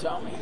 tell me.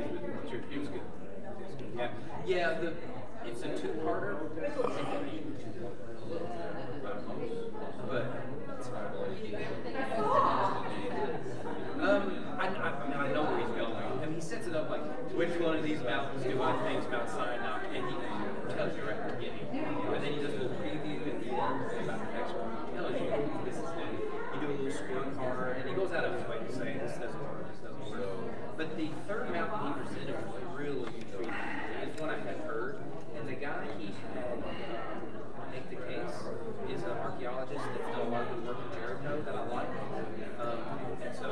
It was good. Yeah, yeah. It's a two-parter, but I know where he's going. I mean, he sets it up like, which one of these mountains do I think is Mount Sinai? And he tells you right at the beginning. And then he does a little preview at the end about the next one. He tells you this is it. You do a little scorecard, and he goes out of his way to say this doesn't work, this doesn't work. But the third mountain he presented was really intriguing. It's one I had heard, and the guy he had make the case is an archaeologist that's done a lot of good work in Jericho that I like. And so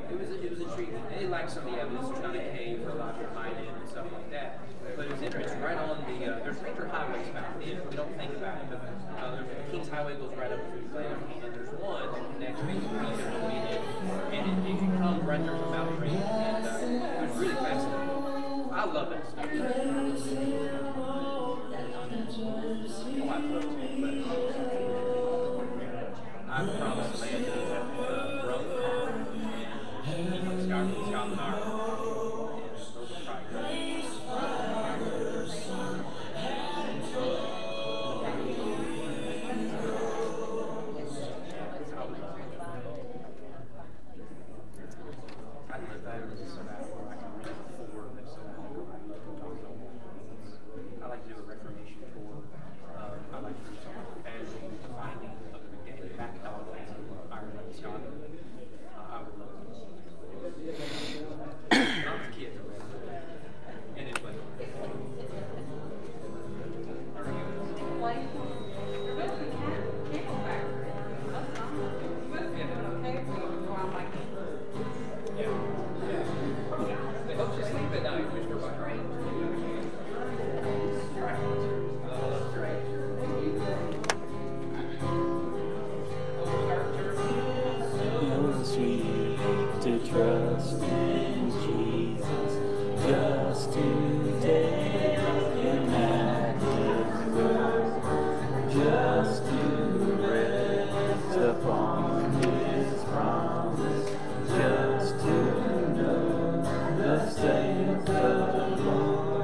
it was intriguing. And it lacked some of the evidence. There's not a cave or a lot behind it and stuff like that. But it was interesting. Right on the there's major highways back then. We don't think about it, but there's King's Highway goes right up through the land, and there's one that connects basically Egypt and Midian, and it comes right there from Mount Range, and it was really fascinating. I love that stuff. I promised Amanda that brother and he from Scotland, Ireland. And those are probably I live there so that I can read before this. I like to do a Reformation tour. I like to do some family finding of the game back all the way to Ireland and Scotland. I would love it. When I was a kid, and it's like, they hope you sleep at night, Mr. Buck. Sweet to trust in Jesus, just to take Him at His word, just to rest upon His promise, just to know the saith the Lord.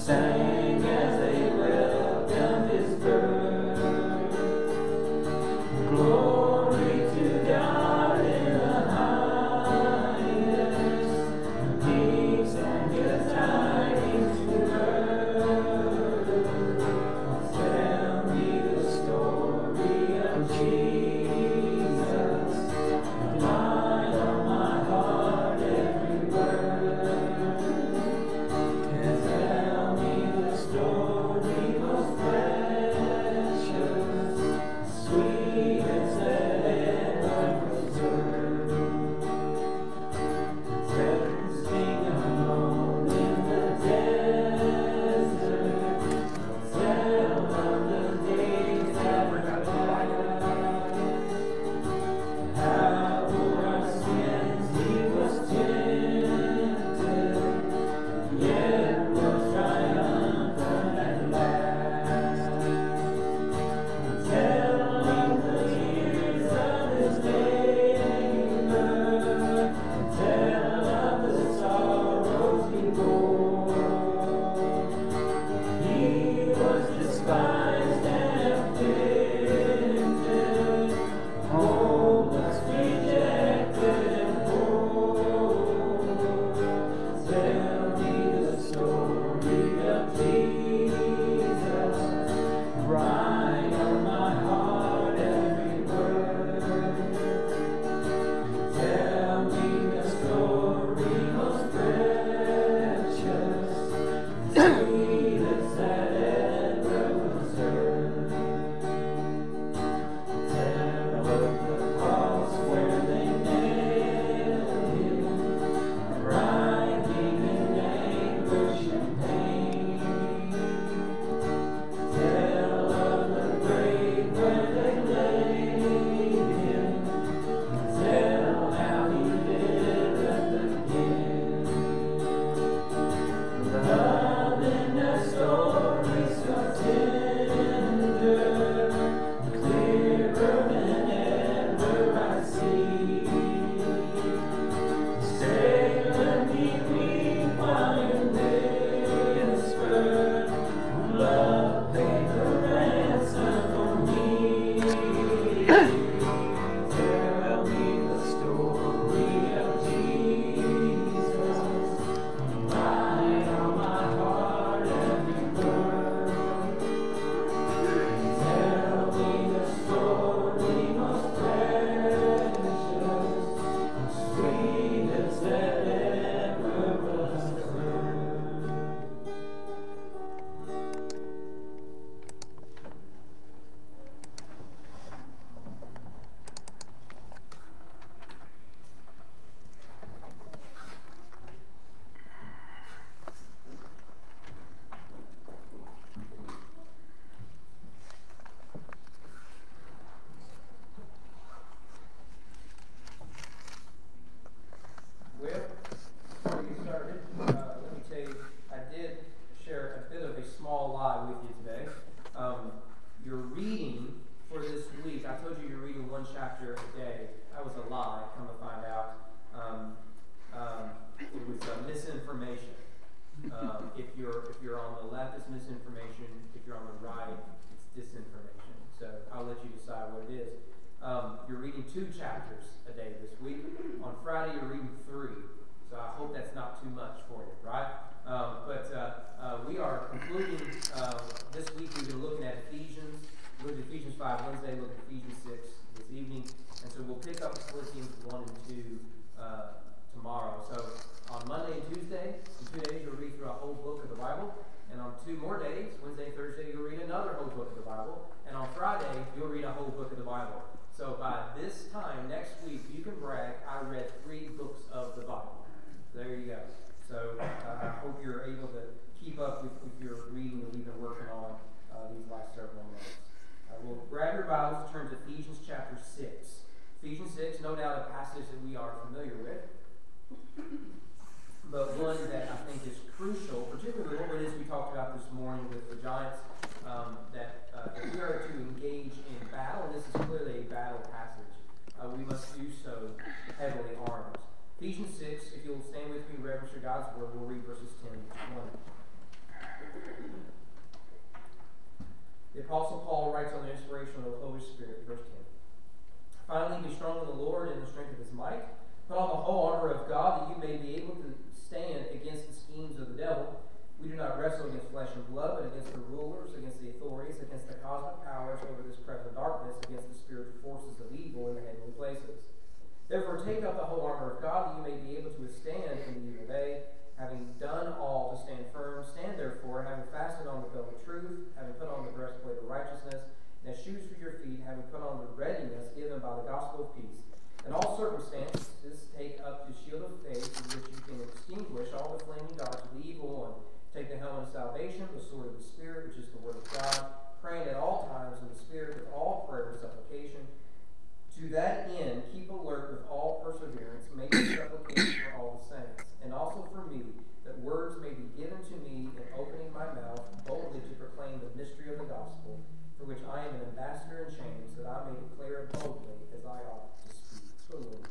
sang as they welcomed his birth. Glory to God in the highest, peace and good tidings to earth. Tell me the story of Jesus, light on my heart every word. And tell me the story most precious, sweetest that ever was heard. Resting alone in the desert, tell of the days that were past. How for our sins he was tempted, yet was triumphant at last. Tell of the years of his labor, tell of the sorrows he bore. He was despised and afflicted, hopeless, rejected, and poor. Tell me the story of Jesus, write on my heart every word. Tell me the story most precious, sweetest that ever was heard. Tell of the cross where they nailed him, writhing in anguish and pain. Tell of the grave where they laid him, tell how he liveth again. Love in that story so tender, clearer than ever I see. Stay, let me weep while you whisper, love paid the ransom for me. Tell me the story of Jesus, write on my heart every word. Tell me the story most precious, sweetest that ever was heard. Well, before we get started, let me tell you, I did share a bit of a small lie with you today. Your reading for this week, I told you you're reading one chapter a day. That was a lie, come to find out. It was misinformation. If you're on the left, it's misinformation. If you're on the right, it's disinformation. So I'll let you decide what it is. You're reading 2 chapters a day this week. On Friday, you're reading 3. So I hope that's not too much for you, right? But we are concluding this week. We've been looking at Ephesians. We looked at Ephesians 5 Wednesday, looked at Ephesians 6 this evening. And so we'll pick up Philippians 1 and 2 tomorrow. So on Monday and Tuesday, in 2 days, you'll read through a whole book of the Bible. And on 2 more days, Wednesday and Thursday, you'll read another whole book of the Bible. And on Friday, you'll read a whole book of the Bible. So by this time next week, you can brag, I read 3 books of the Bible. There you go. So I hope you're able to keep up with your reading that we've been working on these last several months. We'll grab your Bibles and turn to Ephesians chapter 6. Ephesians 6, no doubt a passage that we are familiar with, but one that I think is crucial, particularly what it is we talked about this morning with the Giants, that if we are to engage in battle, and this is clearly a battle passage, we must do so Apostle Paul writes on the inspiration of the Holy Spirit, verse 10. Finally, be strong in the Lord and the strength of his might. Put on the whole armor of God, that you may be able to stand against the schemes of the devil. We do not wrestle against flesh and blood, but against the rulers, against the authorities, against the cosmic powers over this present darkness, against the spiritual forces of evil in the heavenly places. Therefore, take up the whole armor of God, that you may be able to withstand in the evil day. Having done all to stand firm, stand therefore, having fastened on the belt of truth, having put on the breastplate of righteousness, and as shoes for your feet, having put on the readiness given by the gospel of peace. In all circumstances, take up the shield of faith, with which you can extinguish all the flaming darts of the evil one. Take the helmet of salvation, the sword of the Spirit, which is the word of God, praying at all times in the Spirit with all prayer and supplication. To that end, keep alert with all perseverance, making supplication for all the saints, and also for me, that words may be given to me in opening my mouth boldly to proclaim the mystery of the gospel, for which I am an ambassador in chains, that I may declare it boldly as I ought to speak. So, Lord,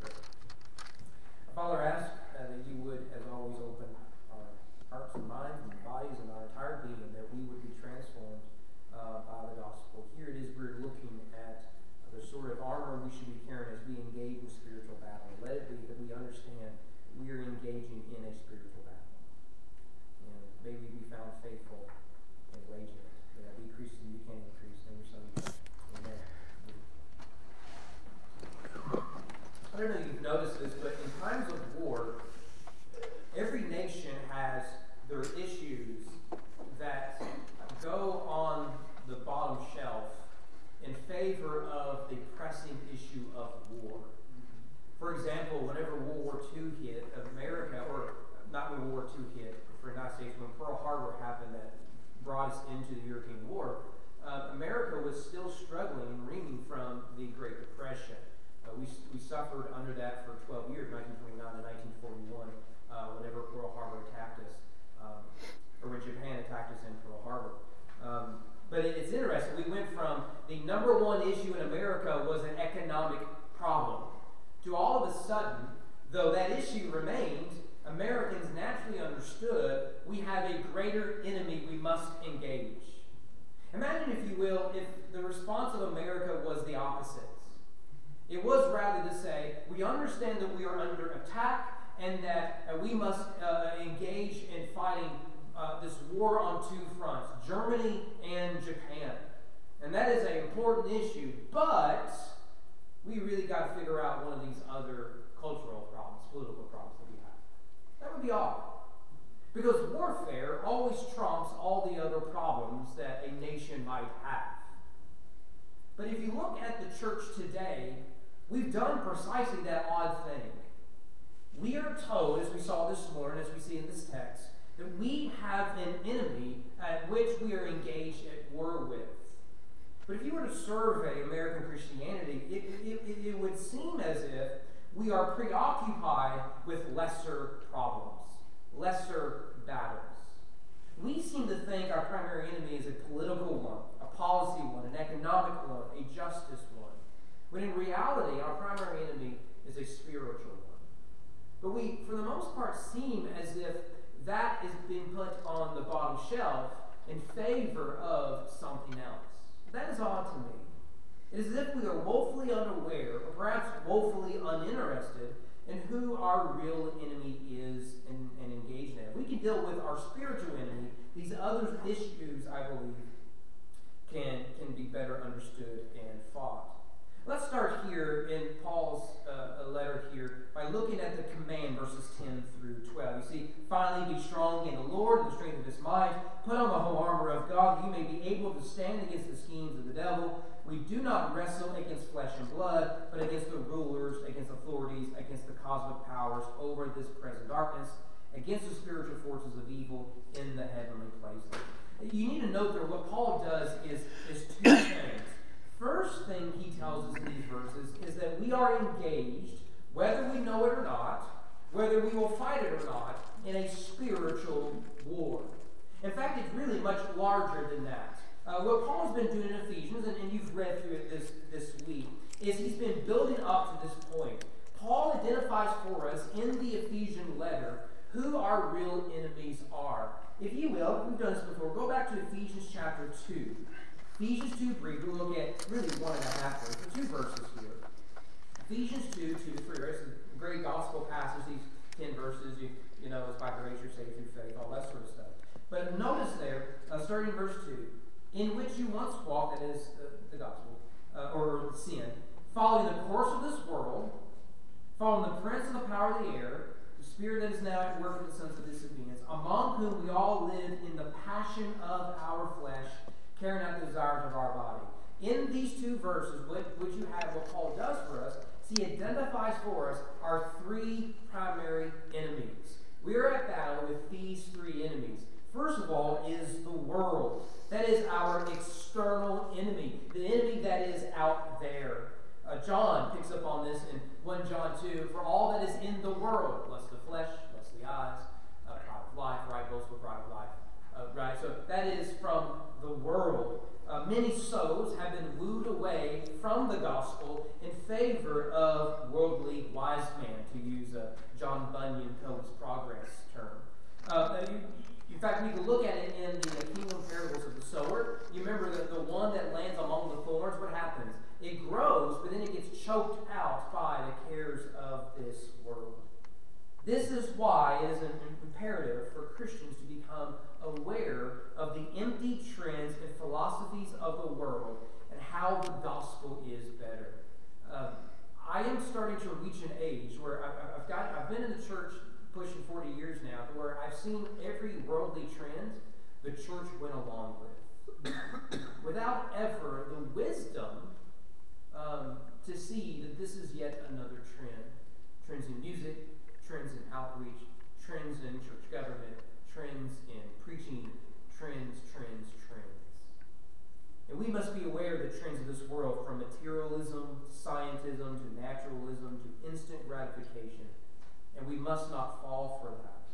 Father, I ask that you would, as always, open our hearts and minds and bodies and our entire being, that we would be transformed by the gospel. Here it is, we're looking at the sort of armor we should be carrying as we engage in spiritual battle. Let it be that we understand we are engaging in a spiritual battle. And may we be found faithful in waging it. May I decrease and you can increase. In your Son, amen. I don't know if you've noticed this, but in times of war, every nation has their issues that go on the bottom shelf in favor of the pressing issue of war. For example, whenever World War II hit, America, or not when World War II hit for the United States, when Pearl Harbor happened that brought us into the European War, America was still struggling and reeling from the Great Depression. We suffered under that for 12 years, 1929 to 1941, whenever Pearl Harbor attacked us, or when Japan attacked us in Pearl Harbor. But it's interesting. We went from the number one issue in America was an economic problem to all of a sudden, though that issue remained, Americans naturally understood we have a greater enemy we must engage. Imagine, if you will, if the response of America was the opposite. It was rather to say, we understand that we are under attack and that we must engage in fighting this war on two fronts, Germany and Japan. And that is an important issue, but we really got to figure out one of these other cultural problems, political problems that we have. That would be odd. Because warfare always trumps all the other problems that a nation might have. But if you look at the church today, we've done precisely that odd thing. We are told, as we saw this morning, as we see in this text, that we have an enemy at which we are engaged at war with. But if you were to survey American Christianity, it would seem as if we are preoccupied with lesser problems, lesser battles. We seem to think our primary enemy is a political one, a policy one, an economic one, a justice one. When in reality, our primary enemy is a spiritual one. But we, for the most part, seem as if that is being put on the bottom shelf in favor of something else. That is odd to me. It is as if we are woefully unaware, or perhaps woefully uninterested, in who our real enemy is and engaged in. If we can deal with our spiritual enemy, these other issues, I believe, can be better understood and fought. Let's start here in Paul's letter here by looking at the command, verses 10 through 12. You see, finally be strong in the Lord and the strength of his might. Put on the whole armor of God, that you may be able to stand against the schemes of the devil. We do not wrestle against flesh and blood, but against the rulers, against authorities, against the cosmic powers over this present darkness, against the spiritual forces of evil in the heavenly places. You need to note that what Paul does is two things. First thing he tells us in these verses is that we are engaged, whether we know it or not, whether we will fight it or not, in a spiritual war. In fact, it's really much larger than that. What Paul's been doing in Ephesians, and you've read through it this week, is he's been building up to this point. Paul identifies for us in the Ephesian letter who our real enemies are. If you will, we've done this before, go back to Ephesians chapter 2. Ephesians 2 brief, we'll look at really 1.5 verses, but 2 verses here. Ephesians 2, 2 to 3, right? It's a great gospel passage, these 10 verses, you know, it's by grace you're saved through faith, all that sort of stuff. But notice there, starting in verse 2, in which you once walked, that is the gospel, or sin, following the course of this world, following the prince of the power of the air, the spirit that is now at work in the sons of disobedience, among whom we all live in the passion of our flesh, carrying out the desires of our body. In these 2 verses, which you have what Paul does for us, he identifies for us our 3 primary enemies. We are at battle with these 3 enemies. First of all is the world. That is our external enemy, the enemy that is out there. John picks up on this in 1 John 2. For all that is in the world, lust of the flesh, lust of the eyes, pride of life, right? Boastful pride of life, right? So that is from the world. Many souls have been wooed away from the gospel in favor of worldly wise man, to use John Bunyan Poet's Progress term. In fact, we can look at it in the kingdom parables of the sower. You remember the one that lands among the thorns, what happens? It grows, but then it gets choked out by the cares of this world. This is why it is imperative for Christians to become aware of the empty trends and philosophies of the world and how the gospel is better. I am starting to reach an age where I've been in the church pushing 40 years now, to where I've seen every worldly trend the church went along with, without ever the wisdom to see that this is yet another trend. Trends in music, trends in outreach, trends in church government, trends in preaching, trends. And we must be aware of the trends of this world, from materialism to scientism to naturalism to instant gratification. And we must not fall for that.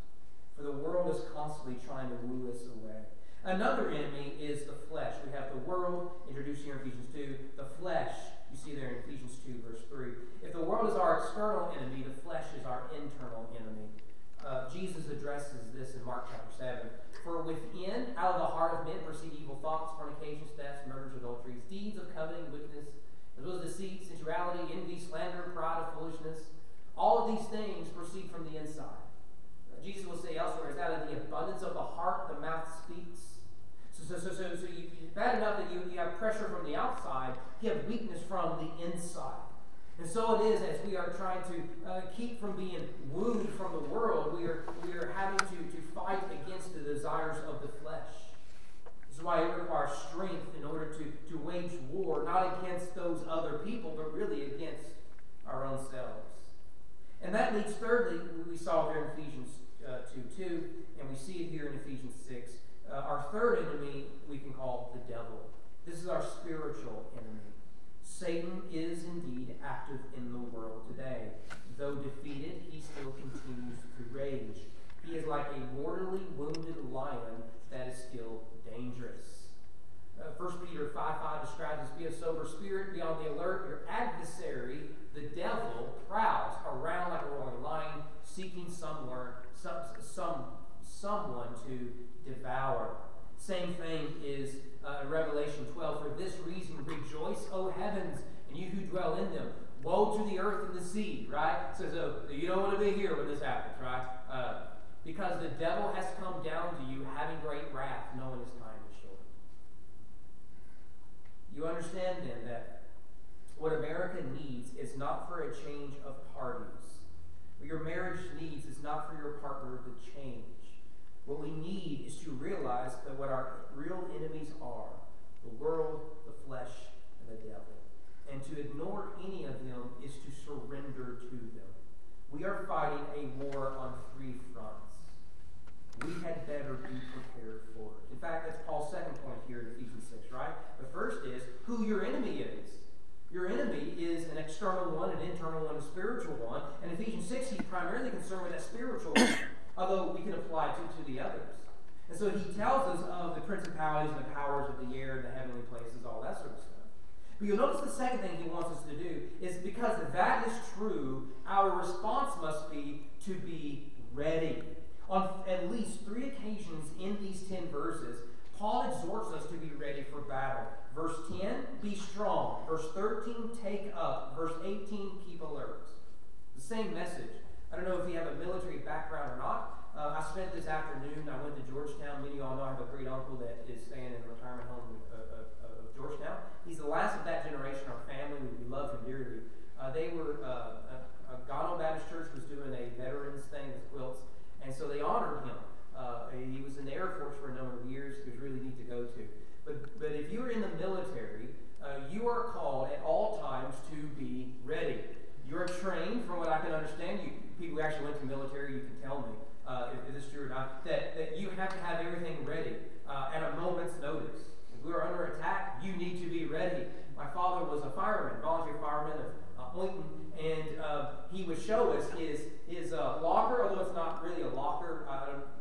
For the world is constantly trying to woo us away. Another enemy is the flesh. We have the world, introduced here in Ephesians 2. The flesh, you see there in Ephesians 2, verse 3. If the world is our external enemy, the flesh is our internal enemy. Jesus addresses this in Mark chapter 7. For within, out of the heart of men, proceed evil thoughts, fornications, thefts, murders, adulteries, deeds of coveting, wickedness, as well as deceit, sensuality, envy, slander, pride, of foolishness. All of these things proceed from the inside. Jesus will say elsewhere, it's out of the abundance of the heart the mouth speaks. So bad enough that you have pressure from the outside, you have weakness from the inside. And so it is, as we are trying to keep from being wooed from the world, we are having to fight against the desires of the flesh. This is why it requires strength in order to wage war, not against those other people, but really against our own selves. And that leads, thirdly, we saw there in Ephesians 2:2, and we see it here in Ephesians 6. Our third enemy we can call the devil. This is our spiritual enemy. Satan is indeed active in the world today. Though defeated, he still continues to rage. He is like a mortally wounded lion that is still dangerous. 1 Peter 5:5 describes us, be of sober spirit, be on the alert. Your adversary, the devil, prowls around like a roaring lion, seeking someone to devour. Same thing is Revelation 12. For this reason, rejoice, O heavens, and you who dwell in them. Woe to the earth and the sea, right? So you don't want to be here when this happens, right? Because the devil has come down to you having great wrath, knowing his time is short. You understand then that what America needs is not for a change of parties. What your marriage needs is not for your partner to change. What we need is to realize that what our real enemies are, the world, the flesh, and the devil. And to ignore any of them is to surrender to them. We are fighting a war on 3 fronts. We had better be prepared for it. In fact, that's Paul's second point here in Ephesians 6, right? The first is who your enemy is. Your enemy is an external one, an internal one, a spiritual one. And in Ephesians 6, he's primarily concerned with that spiritual one, although we can apply it to the others. And so he tells us of the principalities and the powers of the air, the heavenly places, all that sort of stuff. But you'll notice the second thing he wants us to do is, because that is true, our response must be to be ready. On at least 3 occasions in these 10 verses, Paul exhorts us to be ready for battle. We are under attack. You need to be ready. My father was a fireman, volunteer fireman of Ointon, and he would show us his locker, although it's not really a locker.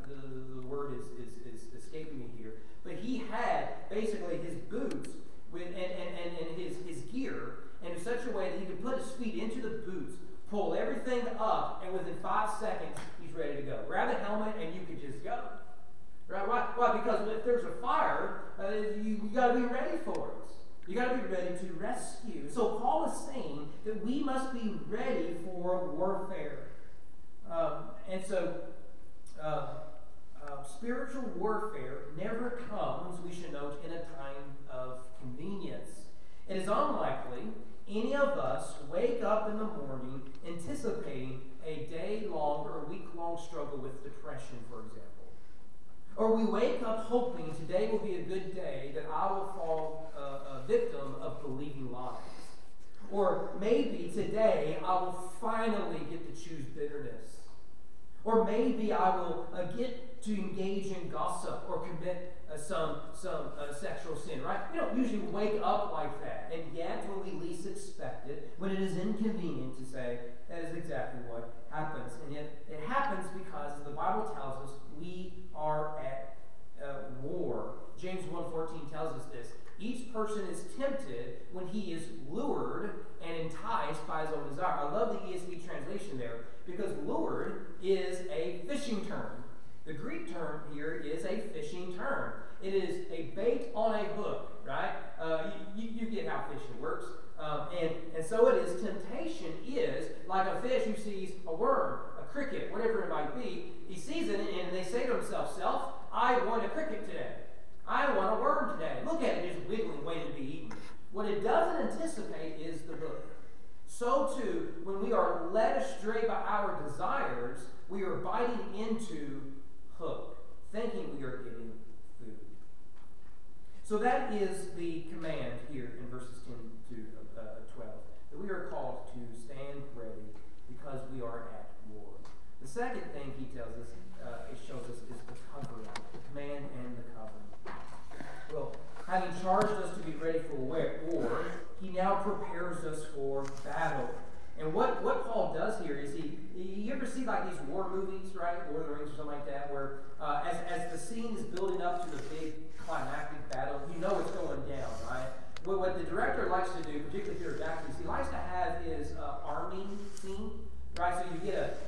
The word is escaping me here. But he had basically his boots and his gear in such a way that he could put his feet into the boots, pull everything up, and within 5 seconds, he's ready to go. Grab the helmet, and you could just go. Right? Why? Because if there's a fire, you got to be ready for it. You got to be ready to rescue. So Paul is saying that we must be ready for warfare. Spiritual warfare never comes, we should note, in a time of convenience. It is unlikely any of us wake up in the morning anticipating a day-long or a week-long struggle with depression, for example. Or we wake up hoping today will be a good day, that I will fall a victim of believing lies. Or maybe today I will finally get to choose bitterness. Or maybe I will get to engage in gossip or commit some sexual sin, right? We don't usually wake up like that. And yet, when we least expect it, when it is inconvenient to say, that is exactly what happens. And yet, it happens because, as the Bible tells us, we are at war. James 1:14 tells us this. Each person is tempted when he is lured and enticed by his own desire. I love the ESV translation there, because lured is a fishing term. The Greek term here is a fishing term. It is a bait on a hook, right? You get how fishing works. And so it is. Temptation is like a fish who sees a worm, a cricket, whatever it might be. He sees it and they say to himself, self, I want a cricket today. I want a worm today. Look at it, just wiggling, waiting to be eaten. What it doesn't anticipate is the hook. So too, when we are led astray by our desires, we are biting into hook, thinking we are getting food. So that is the command here in verses 10 to 12, that we are called to stand ready because we are at war. The second thing he tells us, it shows us, is the covering, the command and the covering. Well, having charged us to be ready for war, he now prepares us for battle. And what Paul does here is you ever see like these war movies, right? Lord of the Rings or something like that, where as the scene is building up to the big climactic battle, you know it's going down, right? Well, what the director likes to do, particularly Peter Jackson, is he likes to have his arming scene, right? So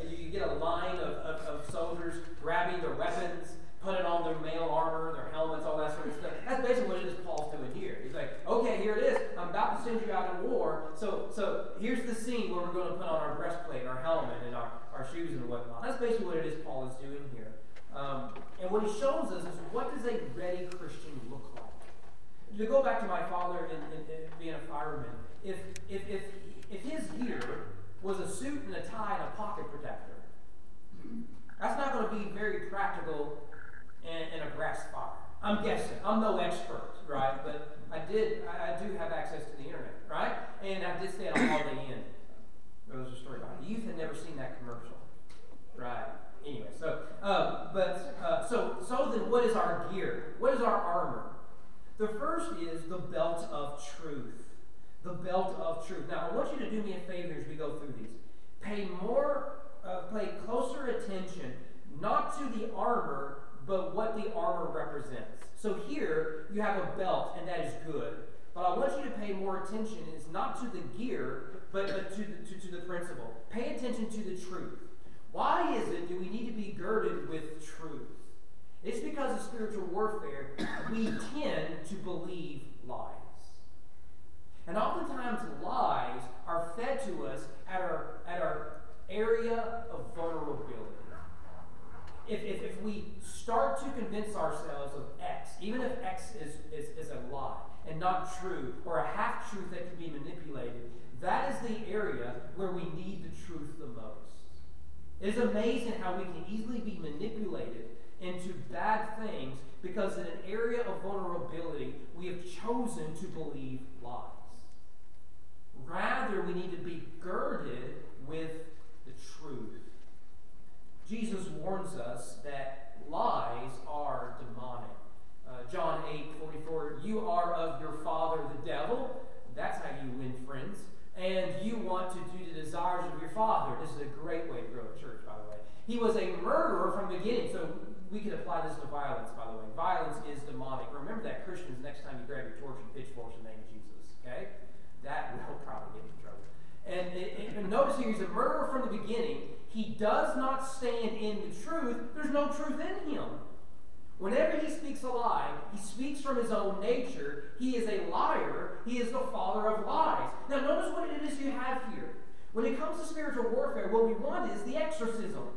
you get a line of soldiers grabbing their weapons, putting on their mail armor, their helmets, all that sort of stuff. That's basically what it is Paul's doing here. He's like, okay, here it is. I'm about to send you out in war. So here's the scene where we're going to put on our breastplate and our helmet and our shoes and whatnot. That's basically what it is Paul is doing here. And what he shows us is, what does a ready Christian look like? To go back to my father and being a fireman, if his gear was a suit and a tie and a pocket protector, that's not going to be very practical in a grass fire. I'm guessing. I'm no expert, right? But I do have access to the internet, right? And I did stay at a Holiday Inn. There was a story about it. The youth had never seen that commercial, right? Anyway, so then what is our gear? What is our armor? The first is the belt of truth. The belt of truth. Now, I want you to do me a favor as we go through these. Pay closer attention, not to the armor, but what the armor represents. So here, you have a belt, and that is good. But I want you to pay more attention, it's not to the gear, but to the principle. Pay attention to the truth. Why is it do we need to be girded with truth? It's because of spiritual warfare, we tend to believe lies. And oftentimes lies are fed to us at our area of vulnerability. If we start to convince ourselves of X, even if X is a lie and not true, or a half-truth that can be manipulated, that is the area where we need the truth the most. It is amazing how we can easily be manipulated into bad things because in an area of vulnerability, we have chosen to believe lies. Rather, we need to be girded with the truth. Jesus warns us that lies are demonic. John 8:44, you are of your father the devil. That's how you win friends. And you want to do the desires of your father. This is a great way to grow a church, by the way. He was a murderer from the beginning. So we can apply this to violence, by the way. Violence is demonic. Remember that, Christians, next time you grab your torch and pitchforks in the name of Jesus. Okay? That will probably get you in trouble. And notice here, he's a murderer from the beginning. He does not stand in the truth. There's no truth in him. Whenever he speaks a lie, he speaks from his own nature. He is a liar. He is the father of lies. Now notice what it is you have here. When it comes to spiritual warfare, what we want is the exorcism.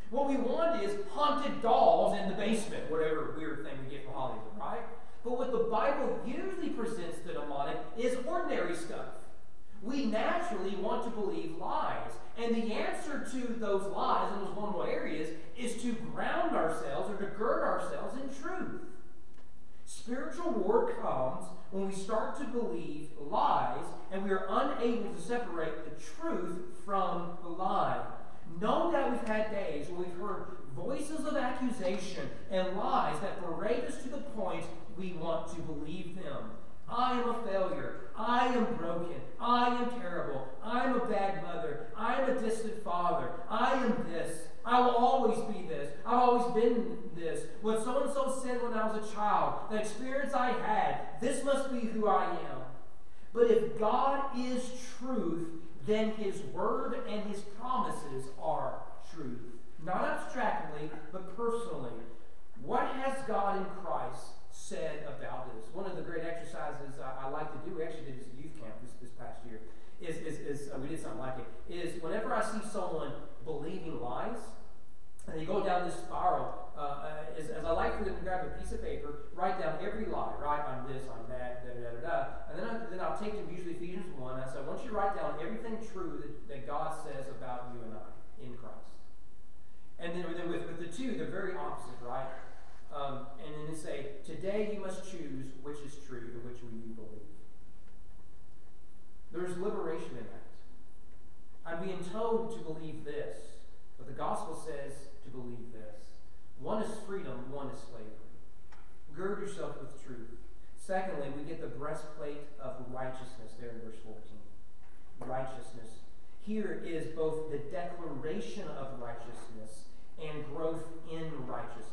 What we want is haunted dolls in the basement, whatever weird thing we get from Hollywood, right? But what the Bible usually presents the demonic is ordinary stuff. We naturally want to believe lies. And the answer to those lies in those vulnerable areas is to ground ourselves or to gird ourselves in truth. Spiritual war comes when we start to believe lies and we are unable to separate the truth from the lie. No doubt we've had days where we've heard voices of accusation and lies that berate us to the point we want to believe them. I am a failure. I am broken. I am terrible. I am a bad mother. I am a distant father. I am this. I will always be this. I've always been this. What so-and-so said when I was a child, the experience I had, this must be who I am. But if God is truth, then his word and his promises are truth. Not abstractly, but personally. What has God in Christ said about this? One of the great exercises I like to do, we actually did this at youth camp this past year, is we did something like it, is whenever I see someone believing lies, and they go down this spiral, as I like for them to grab a piece of paper, write down every lie, right? I'm this, I'm that, and then I'll take them usually Ephesians 1, and I say, once you write down everything true that God says about you and I in Christ. And then with the two, they're very opposite, right? And then they say, today you must choose which is true and which will you believe. There's liberation in that. I'm being told to believe this, but the gospel says to believe this. One is freedom, one is slavery. Gird yourself with truth. Secondly, we get the breastplate of righteousness there in verse 14. Righteousness. Here is both the declaration of righteousness and growth in righteousness.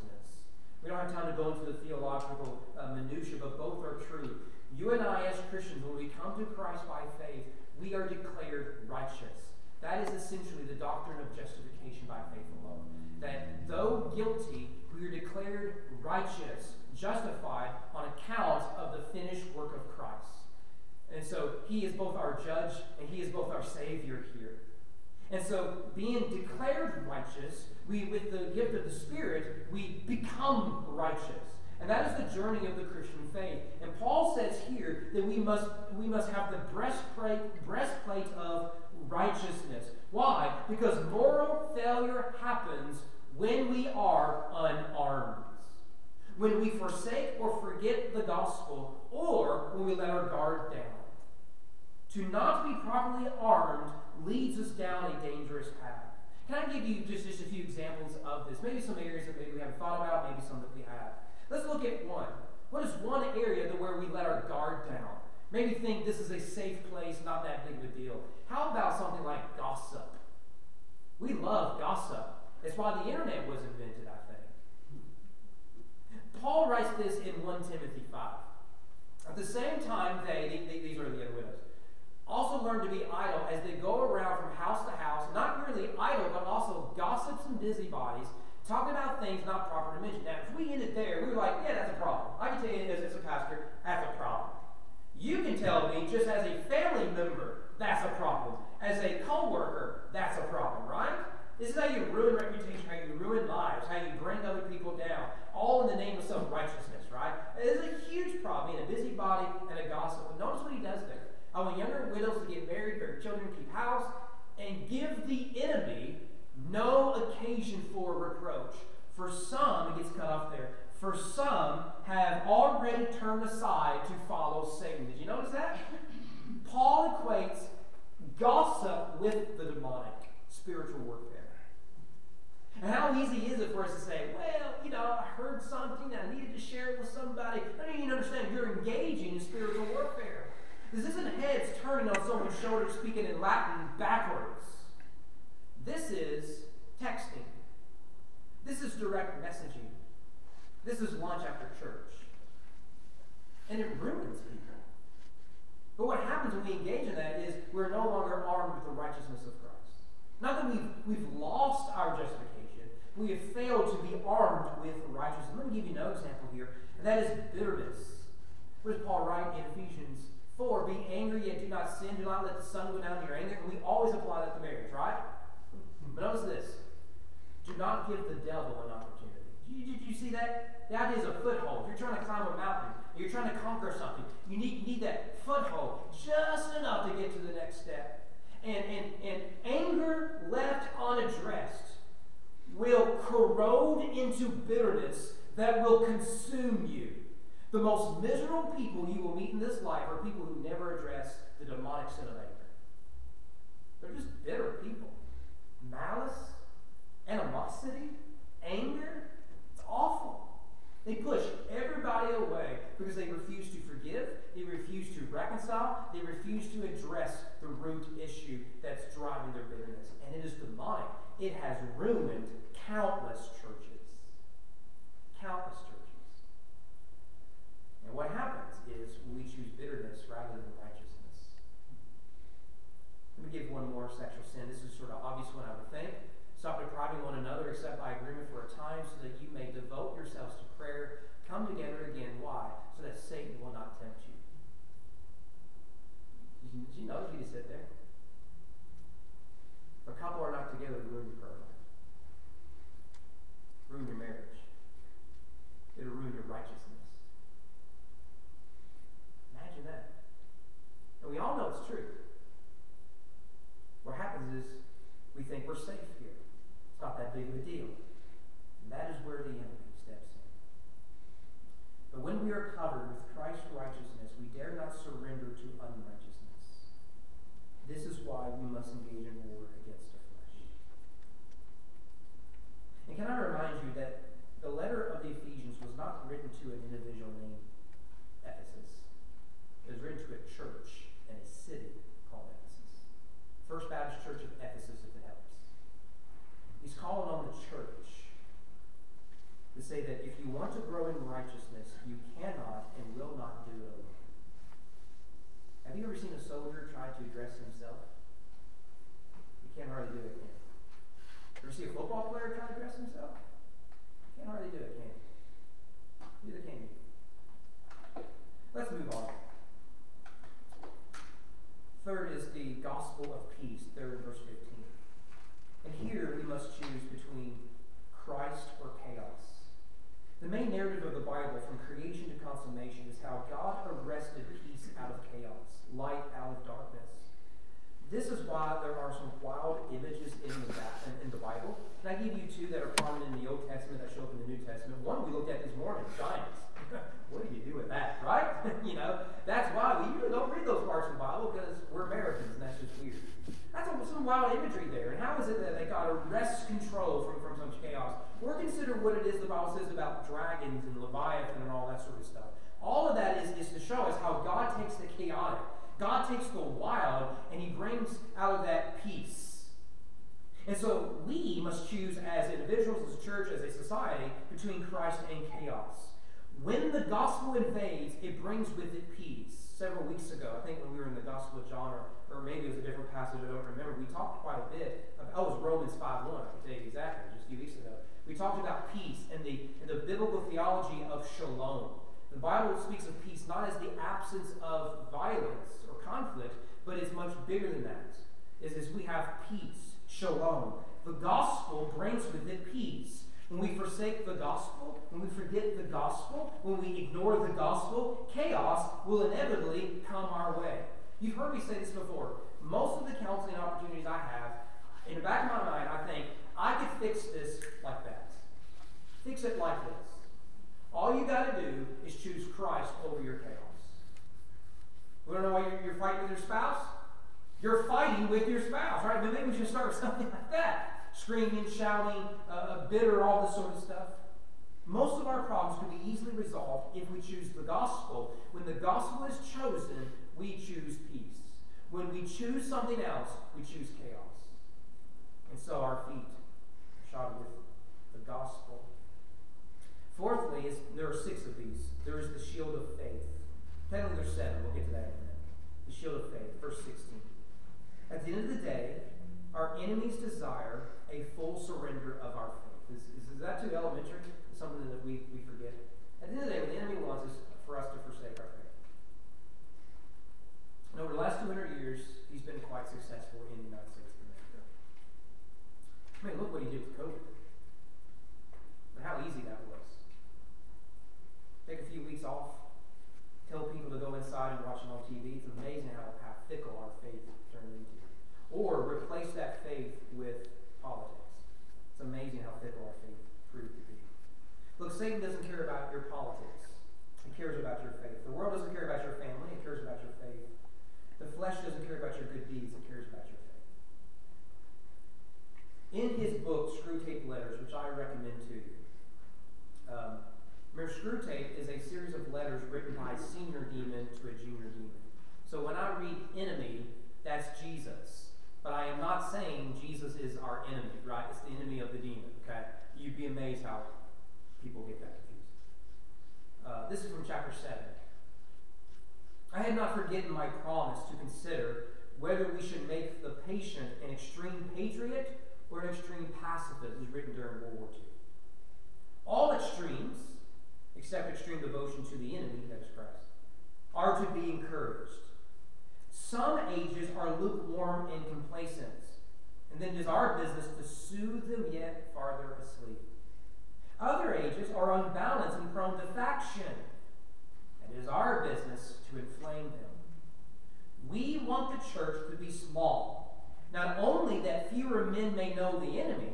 We don't have time to go into the theological minutiae, but both are true. You and I as Christians, when we come to Christ by faith, we are declared righteous. That is essentially the doctrine of justification by faith alone. That though guilty, we are declared righteous, justified on account of the finished work of Christ. And so he is both our judge and he is both our Savior here. And so being declared righteous, with the gift of the Spirit, we become righteous. And that is the journey of the Christian faith. And Paul says here that we must have the breastplate of righteousness. Why? Because moral failure happens when we are unarmed. When we forsake or forget the gospel, or when we let our guard down. To not be properly armed leads us down a dangerous path. Can I give you just a few examples of this? Maybe some areas that maybe we haven't thought about, maybe some that we have. Let's look at one. What is one area where we let our guard down? Maybe think this is a safe place, not that big of a deal. How about something like gossip? We love gossip. It's why the internet was invented, I think. Paul writes this in 1 Timothy 5. At the same time, these are the other widows, also learn to be idle as they go around from house to house, not merely idle, but also gossips and busybodies, talking about things not proper to mention. Now, if we ended there, we were like, yeah, that's a problem. I can tell you as a pastor, that's a problem. You can tell me, just as a family member, that's a problem. As a co-worker, that's a problem, right? This is how you ruin reputation, how you ruin lives, how you bring other people down, all in the name of self-righteousness, right? It is a huge problem, being a busybody and a gossip. But notice what he does there. I want younger widows to get married, bear children, keep house, and give the enemy no occasion for reproach. For some, it gets cut off there, for some have already turned aside to follow Satan. Did you notice that? Paul equates gossip with the demonic spiritual warfare. And how easy is it for us to say, well, I heard something, I needed to share it with somebody. I need you to understand you're engaging in spiritual warfare. This isn't heads turning on someone's shoulder speaking in Latin backwards. This is texting. This is direct messaging. This is lunch after church. And it ruins people. But what happens when we engage in that is we're no longer armed with the righteousness of Christ. Not that we've lost our justification. We have failed to be armed with righteousness. Let me give you another example here, and that is bitterness. What does Paul write in Ephesians 4? Be angry, yet do not sin. Do not let the sun go down in your anger. And we always apply that to marriage, right? But notice this. Do not give the devil an opportunity. Did you see that? The idea is a foothold. If you're trying to climb a mountain, you're trying to conquer something, you need that foothold just enough to get to the next step. And anger left unaddressed will corrode into bitterness that will consume you. The most miserable people you will meet in this life are people who never address the demonic sin of anger. They're just bitter people. Malice, animosity, anger, it's awful. They push everybody away because they refuse to forgive, they refuse to reconcile, they refuse to address the root issue that's driving their bitterness. And it is demonic. It has ruined countless churches. Countless churches. And what happens is we choose bitterness rather than righteousness. Let me give one more sexual sin. This is sort of obvious one, I would think. Stop depriving one another except by agreement for a time so that you may devote yourselves to prayer. Come together again. Why? So that Satan will not tempt you. Did you notice he just said there? If a couple are not together, ruin your prayer life. Ruin your marriage. It'll ruin your righteousness. Imagine that. And we all know it's true. What happens is we think we're safe here. It's not that big of a deal. And that is where the enemy steps in. But when we are covered with Christ's righteousness, we dare not surrender to unrighteousness. This is why we must engage in war against the flesh. And can I remind you that the letter of the Ephesians was not written to an individual named Ephesus. It was written to a church in a city called Ephesus. First Baptist Church of Ephesus, if it helps. He's calling on the church to say that if you want to grow in righteousness, you cannot and will not do it alone. Have you ever seen a soldier try to dress himself? You can't hardly do it, can you? Ever see a football player try to dress himself? You can't hardly do it, can you? Neither can you. Let's move on. Third is the gospel of peace, 3rd verse 15. And here we must choose between Christ or chaos. The main narrative of the Bible, from creation to consummation, is how God arrested peace out of chaos, light out of darkness. This is why there are some wild images in the Bible. And I give you two that are prominent in the Old Testament that show up in the New Testament. One we looked at this morning, giants. What do you do with that, right? That's why we usually don't read those parts of the Bible because we're Americans and that's just weird. That's some wild imagery there. And how is it that God arrests control from such chaos? Or consider what it is the Bible says about dragons and Leviathan and all that sort of stuff. All of that is to show us how God takes the chaotic, God takes the wild, and he brings out of that peace. And so we must choose as individuals, as a church, as a society, between Christ and chaos. When the gospel invades, it brings with it peace. Several weeks ago, I think when we were in the Gospel of John, or maybe it was a different passage, I don't remember, we talked quite a bit about, it was Romans 5:1, I can tell you exactly, just a few weeks ago. We talked about peace and the biblical theology of shalom. The Bible speaks of peace not as the absence of violence or conflict, but it's much bigger than that. It's as we have peace, shalom. The gospel brings with it peace. When we forsake the gospel, when we forget the gospel, when we ignore the gospel, chaos will inevitably come our way. You've heard me say this before. Most of the counseling opportunities I have, in the back of my mind, I think, I could fix this like that. Fix it like this. All you got to do is choose Christ over your chaos. We don't know why you're fighting with your spouse? You're fighting with your spouse, right? But maybe we should start with something like that. Screaming, shouting, bitter, all this sort of stuff. Most of our problems can be easily resolved if we choose the gospel. When the gospel is chosen, we choose peace. When we choose something else, we choose chaos. And so our feet are shod with the gospel. Fourthly, there are 6 of these. There is the shield of faith. Technically there's 7. We'll get to that in a minute. The shield of faith, verse 16. At the end of the day, our enemies desire a full surrender of our faith. Is that too elementary? It's something that we forget. At the end of the day, what the enemy wants is for us to forsake our faith. And over the last 200 years, he's been quite successful in the United States of America. I mean, look what he did with COVID. But how easy that was. Take a few weeks off, tell people to go inside and watch it on TV. It's amazing how fickle our faith turned into. Or replace that faith with politics. It's amazing how fickle our faith proved to be. Look, Satan doesn't care about your politics. He cares about your faith. The world doesn't care about your family. It cares about your faith. The flesh doesn't care about your good deeds. It cares about your faith. In his book, Screwtape Letters, which I recommend to you, remember, Screwtape is a series of letters written by a senior demon to a junior demon. So when I read enemy, that's Jesus. But I am not saying Jesus is our enemy, right? It's the enemy of the demon, okay? You'd be amazed how people get that confused. This is from chapter 7. I had not forgotten my promise to consider whether we should make the patient an extreme patriot or an extreme pacifist. This is written during World War II. All extremes, except extreme devotion to the enemy, that is Christ, are to be encouraged. Some ages are lukewarm and complacent, and then it is our business to soothe them yet farther asleep. Other ages are unbalanced and prone to faction, and it is our business to inflame them. We want the church to be small, not only that fewer men may know the enemy,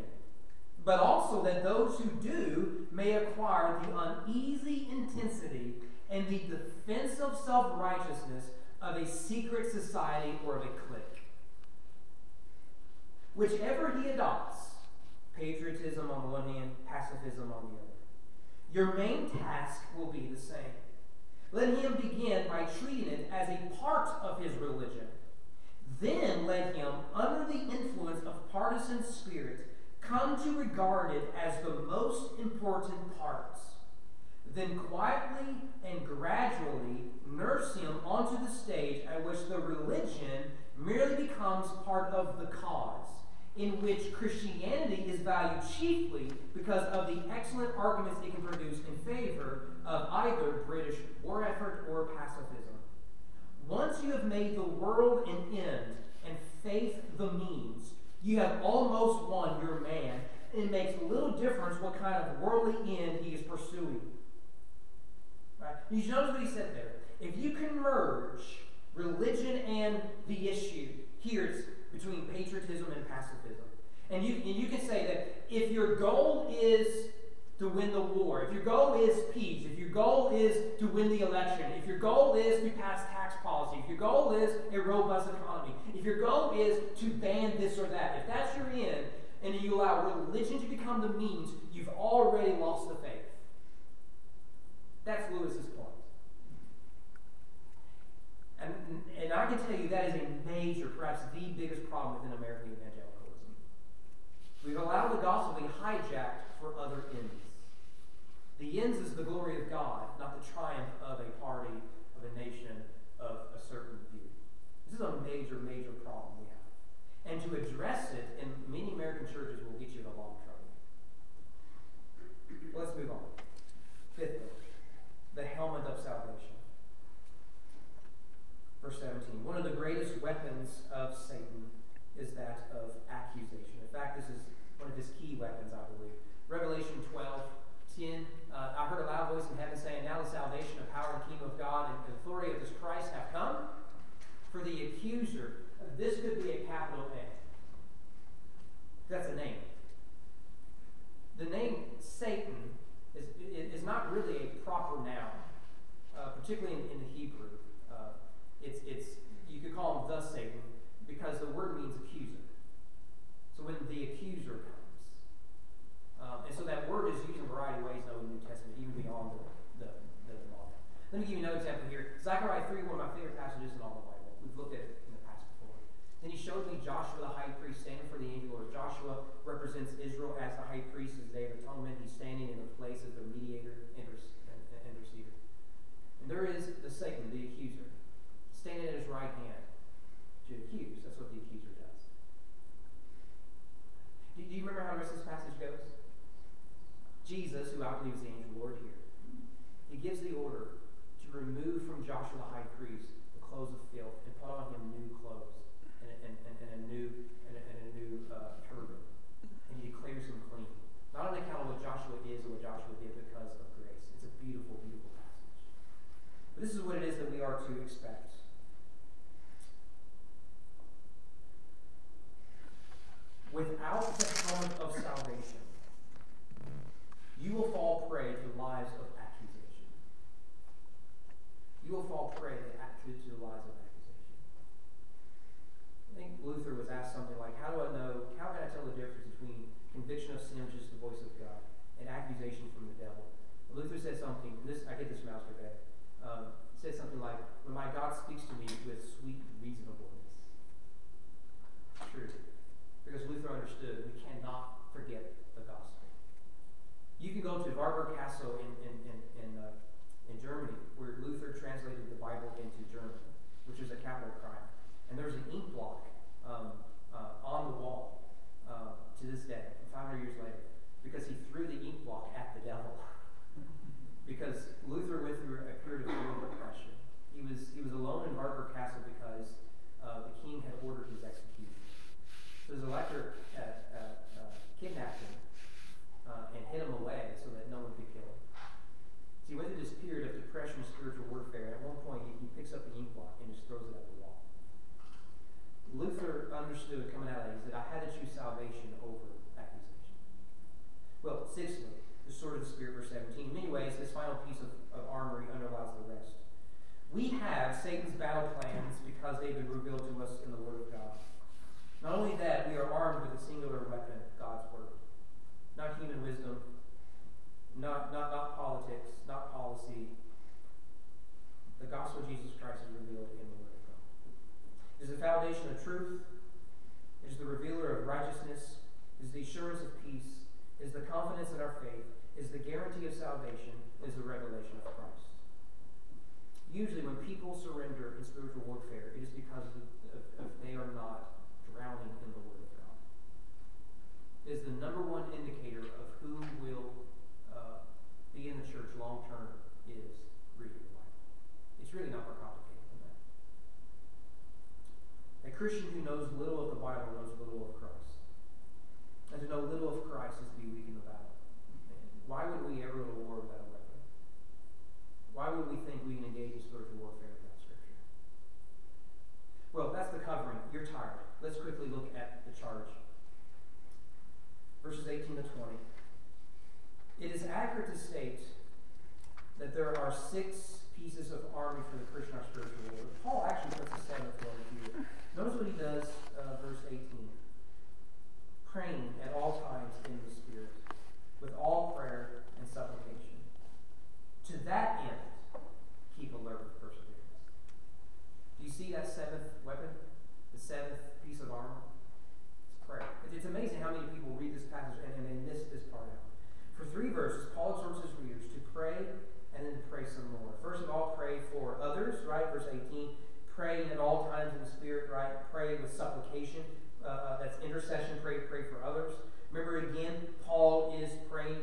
but also that those who do may acquire the uneasy intensity and the defensive self-righteousness of a secret society or of a clique. Whichever he adopts, patriotism on the one hand, pacifism on the other, your main task will be the same. Let him begin by treating it as a part of his religion. Then let him, under the influence of partisan spirit, come to regard it as the most important part. Then quietly and gradually nurse him onto the stage at which the religion merely becomes part of the cause, in which Christianity is valued chiefly because of the excellent arguments it can produce in favor of either British war effort or pacifism. Once you have made the world an end and faith the means, you have almost won your man. It makes little difference what kind of worldly end he is pursuing. Right? You notice what he said there. If you can merge religion and the issue, here it's between patriotism and pacifism. And you can say that if your goal is to win the war, if your goal is peace, if your goal is to win the election, if your goal is to pass tax policy, if your goal is a robust economy, if your goal is to ban this or that, if that's your end, and you allow religion to become the means, you've already lost the faith. That's Lewis's point. And I can tell you that is a major, perhaps the biggest problem within American evangelicalism. We've allowed the gospel to be hijacked for other ends. The ends is the glory of God, not the triumph of a party, of a nation, of a certain view. This is a major, major problem we have. And to address it in many American churches will get you in a lot of trouble. Well, let's move on. Fifthly, the helmet of salvation. Verse 17. One of the greatest weapons of Satan is that of accusation. In fact, this is one of his key weapons, I believe. Revelation 12:10. I heard a loud voice in heaven saying, "Now the salvation of power and the kingdom of God and the authority of this Christ have come. For the accuser," this could be a capital A. That's a name. The name Satan is not really a proper noun, particularly in the Hebrew. You could call him the Satan because the word means accuser. So when the accuser comes, And so that word is used in a variety of ways in the New Testament, even beyond the law. Let me give you another example here. Zechariah 3, one of my favorite passages in all the Bible. We've looked at it in the past before. Then he showed me Joshua the high priest standing for the angel, or Joshua represents Israel as the high priest as the Day of Atonement. He's standing in the place as the mediator, interceder. And there is the Satan, the accuser, standing at his right hand to accuse. That's what the accuser does. Do you remember how the rest of this passage goes? Jesus, who I believe is the angel Lord here, he gives the order to remove from Joshua the high priest the clothes of filth and put on him new clothes and a new turban. And he declares him clean. Not on account of what Joshua is or what Joshua did, because of grace. It's a beautiful, beautiful passage. But this is what it is that we are to expect. Without the helmet of salvation, you will fall prey to lives of accusation. You will fall prey to the lies of accusation. I think Luther was asked something like, how can I tell the difference between conviction of sin, which is the voice of God, and accusation from the devil? And Luther said something, I get this from Alistair Beck, he said something like, when my God speaks to me with sweet reasonableness. True. Because Luther understood we cannot forget the gospel. You can go to Warburg Castle in Germany, where Luther translated the Bible into German, which is a capital crime. And there's an ink block on the wall to this day, 500 years later, because he threw the ink block at the devil. Because Luther went through a period of real depression. He was alone in Warburg Castle because the king had ordered his execution. So his elector kidnapped him and hid him away so that no one could kill him. So he went through this period of depression and spiritual warfare. At one point, he picks up the ink block and just throws it at the wall. Luther understood coming out of that. He said, I had to choose salvation over accusation. Well, sixthly, the sword of the Spirit, verse 17. In many ways, this final piece of armory underlies the rest. We have Satan's battle plans because they've been revealed to us in the Word of God. Not only that, we are armed with a singular weapon, God's Word. Not human wisdom, not politics, not policy. The gospel of Jesus Christ is revealed in the Word of God. It is the foundation of truth. It is the revealer of righteousness. It is the assurance of peace. It is the confidence in our faith. It is the guarantee of salvation. It is the revelation of Christ. Usually when people surrender in spiritual warfare, it is because they are not drowning in the Word of God. It is the number one indicator of who will be in the church long term is reading the Bible. It's really not more complicated than that. A Christian who knows little of the Bible knows little of Christ. And to know little of Christ is to be weak in the battle. Why would we ever go to war without a weapon? Why would we think we can engage in spiritual warfare without Scripture? Well, that's the covering. You're tired. Let's quickly look at the charge. Verses 18 to 20. It is accurate to state that there are 6 pieces of army for the Christian or spiritual war. Paul actually puts a 7th one here. Notice what he does, verse 18. Praying at all times in the Spirit, with all prayer and supplication. To that end, keep alert with perseverance. Do you see that 7th weapon? The 7th piece of armor? It's prayer. It's amazing how many people read this passage and they miss this part out. For 3 verses, Paul exhorts his readers to pray and then to pray some more. First of all, pray for others, right? Verse 18. Praying at all times in the Spirit, right? Pray with supplication. That's intercession. Pray for others. Remember again, Paul is praying.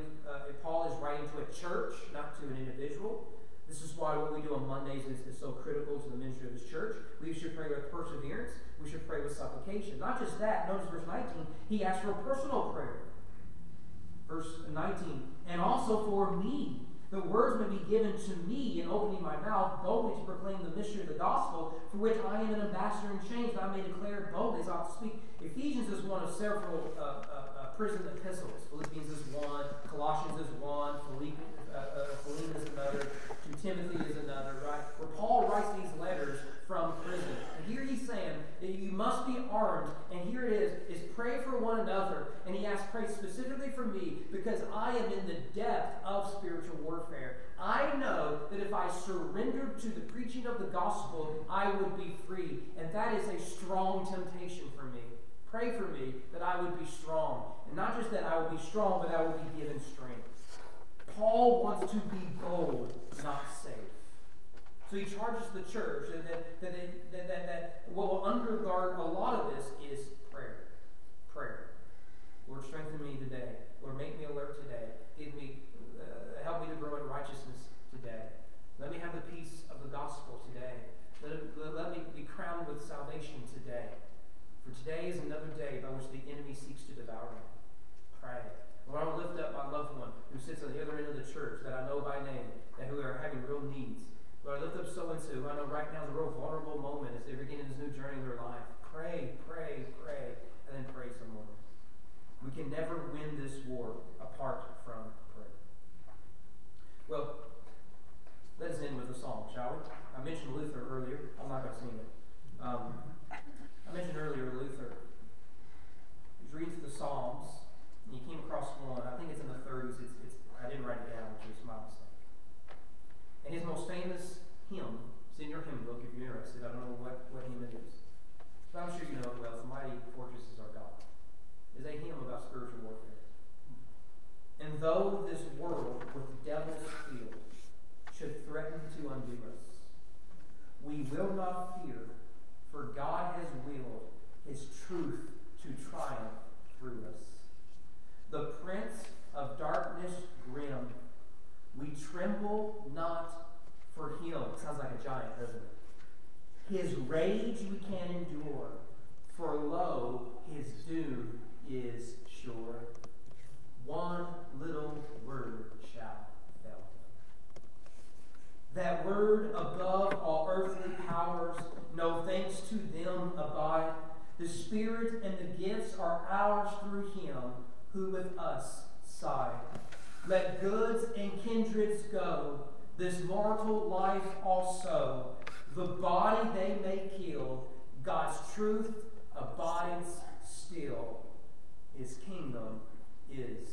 Paul is writing to a church, not to an individual. This is why what we do on Mondays is so critical to the ministry of his church. We should pray with perseverance. We should pray with supplication. Not just that. Notice verse 19. He asks for a personal prayer. Verse 19. And also for me. The words may be given to me in opening my mouth boldly to proclaim the mystery of the gospel, for which I am an ambassador in chains, that I may declare it boldly as I ought to speak. Ephesians is one of several prison epistles. Philippians is one, Colossians is one, Philemon is another, to Timothy is another, right? Where Paul writes these letters from prison. And here he's saying that you must be armed, and here it is pray for one another. And he asks, pray pray specifically for me because I am in the depth of spiritual warfare. I know that if I surrendered to the preaching of the gospel, I would be free. And that is a strong temptation for me. Pray for me that I would be strong. And not just that I will be strong, but I will be given strength. Paul wants to be bold, not safe. So he charges the church that what will undergird a lot of this is prayer. Prayer. Lord, strengthen me today. Lord, make me alert today. Give me, help me to grow in righteousness today. Let me have the peace of the gospel today. Let me be crowned with salvation today. For today is another day by which the enemy seeks to devour me. Pray. Lord, I will lift up my loved one who sits on the other end of the church that I know by name and who are having real needs. Lord, I lift up so-and-so who I know right now is a real vulnerable moment as they begin this new journey in their life. Pray, pray, pray, and then pray some more. We can never win this war apart from prayer. Well, let us end with a song, shall we? I mentioned Luther earlier. I'm not going to sing it. I mentioned earlier Luther. He was reading through the Psalms, and he came across one. I think it's in the 30s. I didn't write it down, which is my mistake. And his most famous hymn, it's in your hymn book if you're interested. I don't know what hymn it is. But I'm sure you know it well. It's Mighty Fortress is Our God. Is a hymn about spiritual warfare. And though this world with the devil's field should threaten to undo us, we will not fear, for God has willed his truth to triumph through us. The prince of darkness grim, we tremble not for him. Sounds like a giant, doesn't it? His rage we can endure, for lo, his doom is sure. One little word shall fail him. That word above all earthly powers, no thanks to them abide. The Spirit and the gifts are ours through him who with us side. Let goods and kindreds go, this mortal life also. The body they may kill, God's truth abides still. His kingdom is